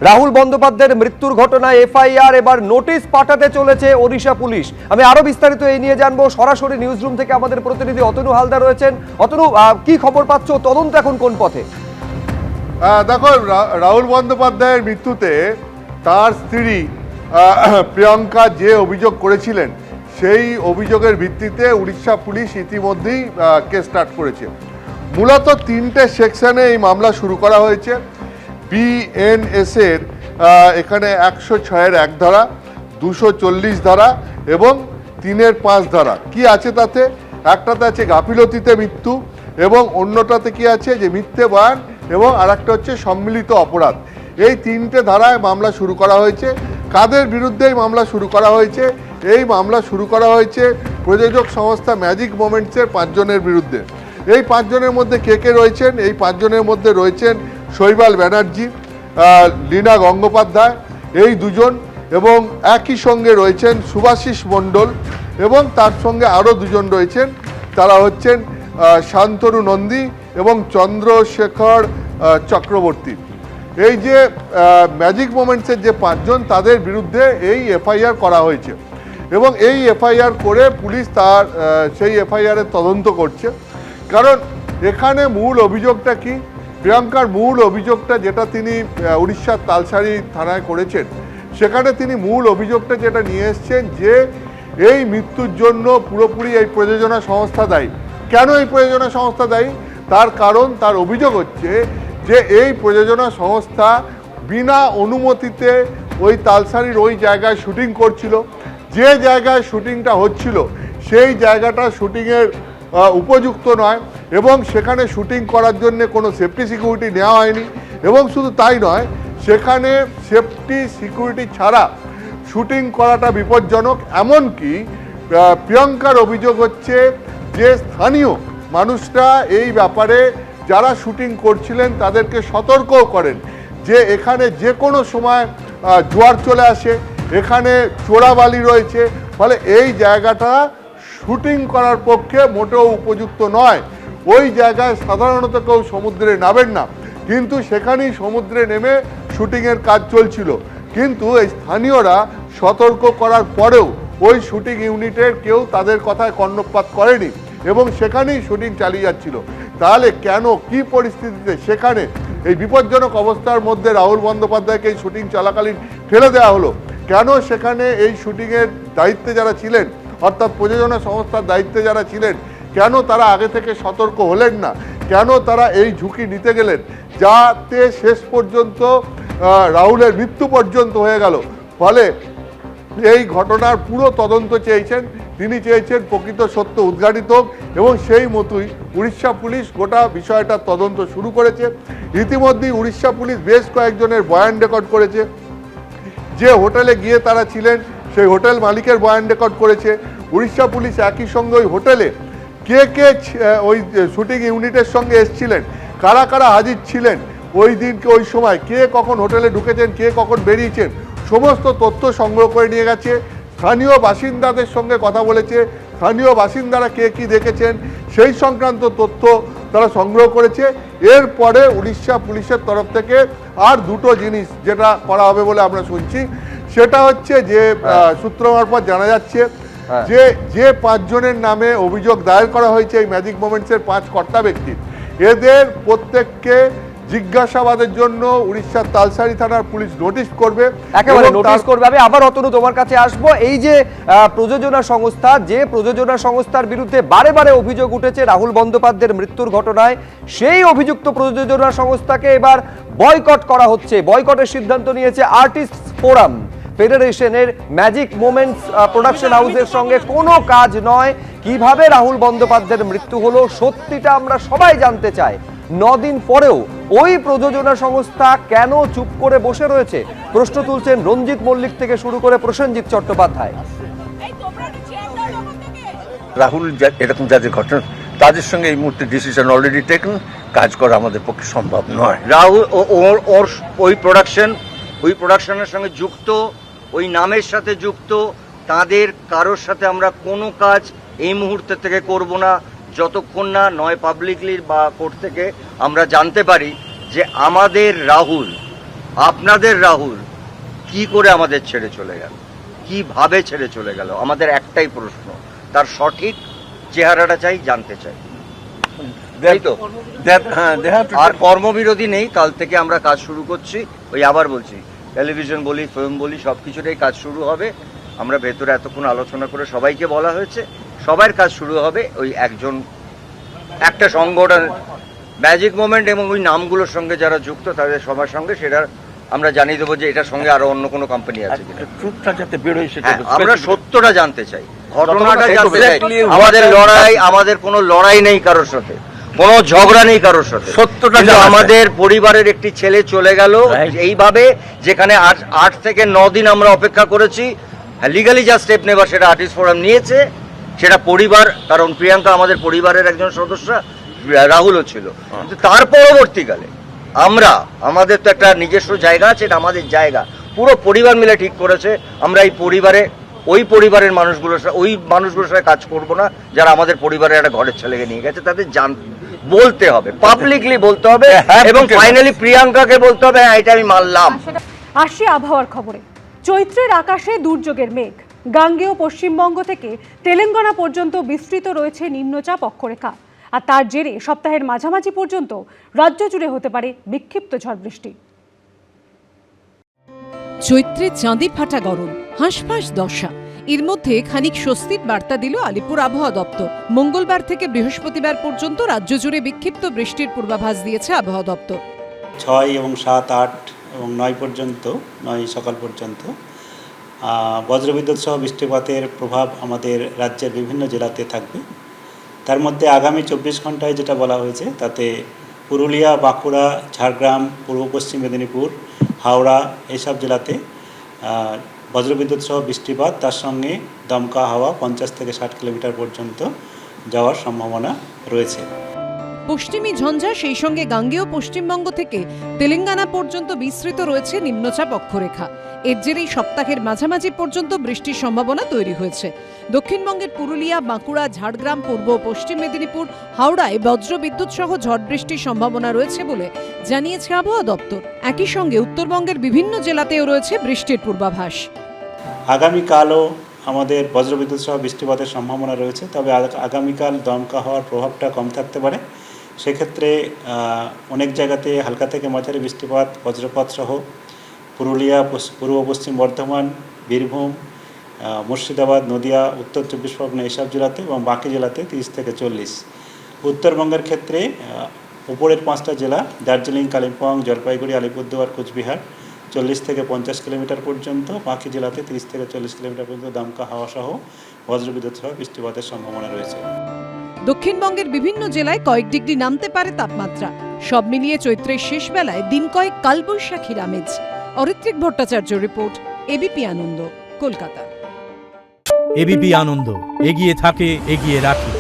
রাহুল বন্দ্যোপাধ্যায়ের মৃত্যুর ঘটনায় এফআইআর, এবার নোটিশ পাঠাতে চলেছে ওড়িশা পুলিশ। আমি আরো বিস্তারিত এই নিয়ে জানবো, সরাসরি নিউজ রুম থেকে আমাদের প্রতিনিধি অতনু হালদার রয়েছেন। অতনু, কি খবর পাচ্ছ? তদন্ত এখন কোন পথে? দেখো, রাহুল বন্দ্যোপাধ্যায়ের মৃত্যুতে তার স্ত্রী প্রিয়াঙ্কা যে অভিযোগ করেছিলেন, সেই অভিযোগের ভিত্তিতে উড়িষ্যা পুলিশ ইতিমধ্যেই কেস স্টার্ট করেছে। মূলত 3টে সেকশনে এই মামলা শুরু করা হয়েছে। বিএনএস এর এখানে 106-এর 1 ধারা, 240 ধারা এবং 3-এর 5 ধারা। কি আছে তাতে? একটাতে আছে গাফিলতিতে মৃত্যু, এবং অন্যটাতে কি আছে যে মিথ্যে বয়ান, এবং আরেকটা হচ্ছে সম্মিলিত অপরাধ। এই 3টে ধারায় মামলা শুরু করা হয়েছে। কাদের বিরুদ্ধে এই মামলা শুরু করা হয়েছে? এই মামলা শুরু করা হয়েছে প্রযোজক সংস্থা ম্যাজিক মোমেন্টসের 5 জনের বিরুদ্ধে। এই 5 জনের মধ্যে কে কে রয়েছেন? এই 5 জনের মধ্যে রয়েছেন শৈবাল ব্যানার্জি, লীনা গঙ্গোপাধ্যায়, এই 2 জন, এবং একই সঙ্গে রয়েছেন সুভাশিস মণ্ডল, এবং তার সঙ্গে আরও 2 জন রয়েছেন। তারা হচ্ছেন শান্তনু নন্দী এবং চন্দ্রশেখর চক্রবর্তী। এই যে ম্যাজিক মোমেন্টসের যে 5 জন, তাদের বিরুদ্ধে এই এফআইআর করা হয়েছে, এবং এই এফআইআর করে পুলিশ তার সেই এফআইআরের তদন্ত করছে। কারণ এখানে মূল অভিযোগটা কি? প্রিয়াঙ্কার মূল অভিযোগটা যেটা তিনি উড়িষ্যার তালসারি থানায় করেছেন, সেখানে তিনি মূল অভিযোগটা যেটা নিয়ে এসছেন যে এই মৃত্যুর জন্য পুরোপুরি এই প্রযোজনা সংস্থা দায়ী। কেন এই প্রযোজনা সংস্থা দায়ী? তার কারণ, তার অভিযোগ হচ্ছে যে এই প্রযোজনা সংস্থা বিনা অনুমতিতে ওই তালসারির ওই জায়গায় শুটিং করছিল। যে জায়গায় শুটিংটা হচ্ছিল সেই জায়গাটা শুটিংয়ের উপযুক্ত নয়, এবং সেখানে শুটিং করার জন্য কোনো সেফটি সিকিউরিটি নেওয়া হয়নি। এবং শুধু তাই নয়, সেখানে সেফটি সিকিউরিটি ছাড়া শুটিং করাটা বিপজ্জনক। এমনকি প্রিয়াঙ্কার অভিযোগ হচ্ছে যে স্থানীয় মানুষরা এই ব্যাপারে, যারা শুটিং করছিলেন তাদেরকে সতর্কও করেন যে এখানে যে কোনো সময় জোয়ার চলে আসে, এখানে চোরাবালি রয়েছে, ফলে এই জায়গাটা শুটিং করার পক্ষে মোটেও উপযুক্ত নয়। ওই জায়গায় সাধারণত কেউ সমুদ্রে নামেন না, কিন্তু সেখানেই সমুদ্রে নেমে শুটিংয়ের কাজ চলছিল। কিন্তু এই স্থানীয়রা সতর্ক করার পরেও ওই শুটিং ইউনিটের কেউ তাদের কথায় কর্ণপাত করেনি, এবং সেখানেই শুটিং চালিয়ে যাচ্ছিল। তাহলে কেন, কি পরিস্থিতিতে সেখানে এই বিপজ্জনক অবস্থার মধ্যে রাহুল বন্দ্যোপাধ্যায়কে এই শুটিং চলাকালীন ফেলে দেওয়া হলো? কেন সেখানে এই শুটিংয়ের দায়িত্বে যারা ছিলেন, অর্থাৎ প্রযোজনা সংস্থার দায়িত্বে যারা ছিলেন, কেন তারা আগে থেকে সতর্ক হলেন না? কেন তারা এই ঝুঁকি নিতে গেলেন, যাতে শেষ পর্যন্ত রাহুলের মৃত্যু পর্যন্ত হয়ে গেল? ফলে এই ঘটনার পুরো তদন্ত চেয়েছেন তিনি, চেয়েছেন প্রকৃত সত্য উদ্ঘাটিত হোক, এবং সেই মতোই উড়িষ্যা পুলিশ গোটা বিষয়টার তদন্ত শুরু করেছে। ইতিমধ্যেই উড়িষ্যা পুলিশ বেশ কয়েকজনের বয়ান রেকর্ড করেছে। যে হোটেলে গিয়ে তারা ছিলেন সেই হোটেল মালিকের বয়ান রেকর্ড করেছে। উড়িষ্যা পুলিশ একই সঙ্গে ওই হোটেলে কে কে ওই শুটিং ইউনিটের সঙ্গে এসছিলেন, কারা কারা হাজির ছিলেন ওই দিনকে, ওই সময় কে কখন হোটেলে ঢুকেছেন, কে কখন বেরিয়েছেন, সমস্ত তথ্য সংগ্রহ করে নিয়ে গেছে। স্থানীয় বাসিন্দাদের সঙ্গে কথা বলেছে, স্থানীয় বাসিন্দারা কে কী দেখেছেন সেই সংক্রান্ত তথ্য তারা সংগ্রহ করেছে। এরপরে উড়িষ্যা পুলিশের তরফ থেকে আর 2টো জিনিস যেটা করা হবে বলে আমরা শুনছি, সেটা হচ্ছে যে সূত্র মারফত জানা যাচ্ছে যে যে 5 জনের নামে অভিযোগ দায়ের করা হয়েছে এই ম্যাজিক মোমেন্টসের 5 কর্তা ব্যক্তি, এদের প্রত্যেককে জিজ্ঞাসাবাদের জন্য উড়িষ্যার তালসারি থানার পুলিশ নোটিশ করবে, একেবারে নোটিশ করবে। আমি আবার অতনু তোমার কাছে আসবো। এই যে প্রযোজনা সংস্থা, যে প্রযোজনা সংস্থার বিরুদ্ধে বারে বারে অভিযোগ উঠেছে রাহুল বন্দ্যোপাধ্যায়ের মৃত্যুর ঘটনায়, সেই অভিযুক্ত প্রযোজনা সংস্থাকে এবার বয়কট করা হচ্ছে। বয়কটের সিদ্ধান্ত নিয়েছে আর্টিস্ট ফোরাম ফেডারেশনের। ম্যাজিক মোমেন্টস প্রোডাকশন হাউসের সঙ্গে কোনো কাজ নয়। কিভাবে রাহুল বন্দ্যোপাধ্যায়ের মৃত্যু হলো সত্যিটা আমরা সবাই জানতে চাই। 9 দিন পরেও ওই প্রযোজনা সংস্থা কেন চুপ করে বসে রয়েছে? প্রশ্ন তুলছেন রঞ্জিত মল্লিক থেকে শুরু করে প্রসেনজিৎ চট্টোপাধ্যায়। রাহুল এরকম যাদের ঘটনা, তাদের সঙ্গে এই মুহূর্তে ডিসিশন অলরেডি টেকন, কাজ করা আমাদের পক্ষে সম্ভব নয়। রাহুল ওর ওই প্রোডাকশনের সঙ্গে যুক্ত, ওই নামের সাথে যুক্ত, তাদের কারোর সাথে আমরা কোনো কাজ এই মুহূর্তে থেকে করব না, যতক্ষণ না নয় পাবলিকলি বা কোর্ট থেকে আমরা জানতে পারি যে আমাদের রাহুল আপনাদের রাহুল কি করে আমাদের ছেড়ে চলে গেল, কিভাবে ছেড়ে চলে গেল, আমাদের একটাই প্রশ্ন, তার সঠিক চেহারাটা চাই, জানতে চাই। তাই তো? আর কর্মবিরতি নেই, কাল থেকে আমরা কাজ শুরু করছি। ওই আবার বলছি, টেলিভিশন বলি, ফিল্ম বলি, সব কিছুতেই কাজ শুরু হবে। আমরা ভেতরে এতক্ষণ আলোচনা করে সবাইকে বলা হয়েছে, সবার কাজ শুরু হবে ওই একটা সংগঠন ম্যাজিক মোমেন্ট এবং ওই নামগুলোর সঙ্গে যারা যুক্ত তাদের সবার সঙ্গে সেটা আমরা জানিয়ে দেবো যে এটার সঙ্গে আরো অন্য কোনো কোম্পানি আছে কিনা। ট্রুথটা যাতে বেরোয় সেটা হ্যাঁ, আমরা সত্যটা জানতে চাই, ঘটনাটা জানতে চাই। আমাদের কোনো লড়াই নেই কারোর সাথে, কোনো ঝগড়া নেই কারোর সাথে, সত্যটা কিন্তু জানা আমাদের পরিবারের একটি ছেলে চলে গেল এইভাবে, যেখানে 8 থেকে 9 দিন আমরা অপেক্ষা করেছি। লিগালি যা স্টেপ নেবার সেটা আর্টিস্ট ফোরাম নিয়েছে, সেটা পরিবার, কারণ প্রিয়াঙ্কা আমাদের পরিবারের একজন সদস্য, রাহুলও ছিল। কিন্তু তার পরবর্তীকালে আমাদের তো একটা নিজস্ব জায়গা আছে, এটা আমাদের জায়গা, পুরো পরিবার মিলে ঠিক করেছে আমরা ওই পরিবারের মানুষগুলোর সাথে কাজ করব না যারা আমাদের পরিবারের একটা ঘরের ছেলেকে নিয়ে গেছে। তাদের বলতে হবে, পাবলিকলি বলতে হবে, এবং ফাইনালি প্রিয়াঙ্কাকে বলতে হবে হ্যাঁ এটা আমি মানলাম। আসি আবহাওয়ার খবরে। চৈত্রের আকাশে দুর্যোগের মেঘ। গাঙ্গেয় পশ্চিমবঙ্গ থেকে তেলেঙ্গানা পর্যন্ত বিস্তৃত রয়েছে নিম্নচাপ অক্ষরেখা, আর তার জেরে সপ্তাহের মাঝামাঝি পর্যন্ত রাজ্য জুড়ে হতে পারে বিক্ষিপ্ত ঝড় বৃষ্টি। চৈত্রে চাঁদি ফাটা গরম, হাঁসফাঁস দশা। এর মধ্যে খানিক স্বস্তির বার্তা দিল আলিপুর আবহাওয়া দপ্তর। মঙ্গলবার থেকে বৃহস্পতিবার পর্যন্ত রাজ্য জুড়ে বিক্ষিপ্ত বৃষ্টির পূর্বাভাস দিয়েছে আবহাওয়া দপ্তর। 6 এবং 7, 8 এবং 9 পর্যন্ত, 9 সকাল পর্যন্ত বজ্রবিদ্যুৎ সহ বৃষ্টিপাতের প্রভাব আমাদের রাজ্যের বিভিন্ন জেলাতে থাকবে। তার মধ্যে আগামী 24 ঘন্টায় যেটা বলা হয়েছে তাতে পুরুলিয়া, বাঁকুড়া, ঝাড়গ্রাম, পূর্ব পশ্চিম মেদিনীপুর, হাওড়া এইসব জেলাতে বজ্রবিদ্যুৎ সহ বৃষ্টিপাত, তার সঙ্গে দমকা হাওয়া 50 থেকে 60 কিলোমিটার পর্যন্ত যাওয়ার সম্ভাবনা রয়েছে। পশ্চিমী ঝঞ্ঝা, সেই সঙ্গে গাঙ্গেয় পশ্চিমবঙ্গ থেকে তেলেঙ্গানা পর্যন্ত বিস্তৃত রয়েছে নিম্নচাপ অক্ষরেখা। এর জেরেই সপ্তাহের মাঝামাঝি পর্যন্ত বৃষ্টির সম্ভাবনা তৈরি হয়েছে। দক্ষিণবঙ্গের পুরুলিয়া, বাঁকুড়া, ঝাড়গ্রাম, পূর্ব পশ্চিম মেদিনীপুর, হাওড়ায় বজ্রবিদ্যুৎ সহ ঝড় বৃষ্টির সম্ভাবনা রয়েছে বলে জানিয়েছে আবহাওয়া দপ্তর। একই সঙ্গে উত্তরবঙ্গের বিভিন্ন জেলাতেও রয়েছে বৃষ্টির পূর্বাভাস। আগামীকালও আমাদের বজ্রবিদ্যুৎ সহ বৃষ্টিপাতের সম্ভাবনা রয়েছে, তবে আগামীকাল দমকা হওয়ার প্রভাবটা কম থাকতে পারে। সেক্ষেত্রে অনেক জায়গাতে হালকা থেকে মাঝারি বৃষ্টিপাত, বজ্রপাত সহ পুরুলিয়া, পূর্ব পশ্চিম বর্ধমান, বীরভূম, মুর্শিদাবাদ, নদিয়া, উত্তর 24 পরগনা এসব জেলাতে এবং বাকি জেলাতে 30 থেকে 40। উত্তরবঙ্গের ক্ষেত্রে উপরের 5টা জেলা দার্জিলিং, কালিম্পং, জলপাইগুড়ি, আলিপুরদুয়ার, কোচবিহার 40 থেকে 50 কিলোমিটার পর্যন্ত, বাকি জেলাতে 30 থেকে 40 কিলোমিটার পর্যন্ত দমকা হাওয়া সহ বজ্রবিদ্যুৎ সহ বৃষ্টিপাতের সম্ভাবনা রয়েছে। দক্ষিণবঙ্গের বিভিন্ন জেলায় কয়েক ডিগ্রি নামতে পারে তাপমাত্রা। সব মিলিয়ে চৈত্রের শেষ বেলায় দিন কয়েক কালবৈশাখীর আমেজ। অরিত্রিক ভট্টাচার্য রিপোর্ট, এবিপি আনন্দ, কলকাতা। এবিপি আনন্দ, এগিয়ে থাকে, এগিয়ে রাখে।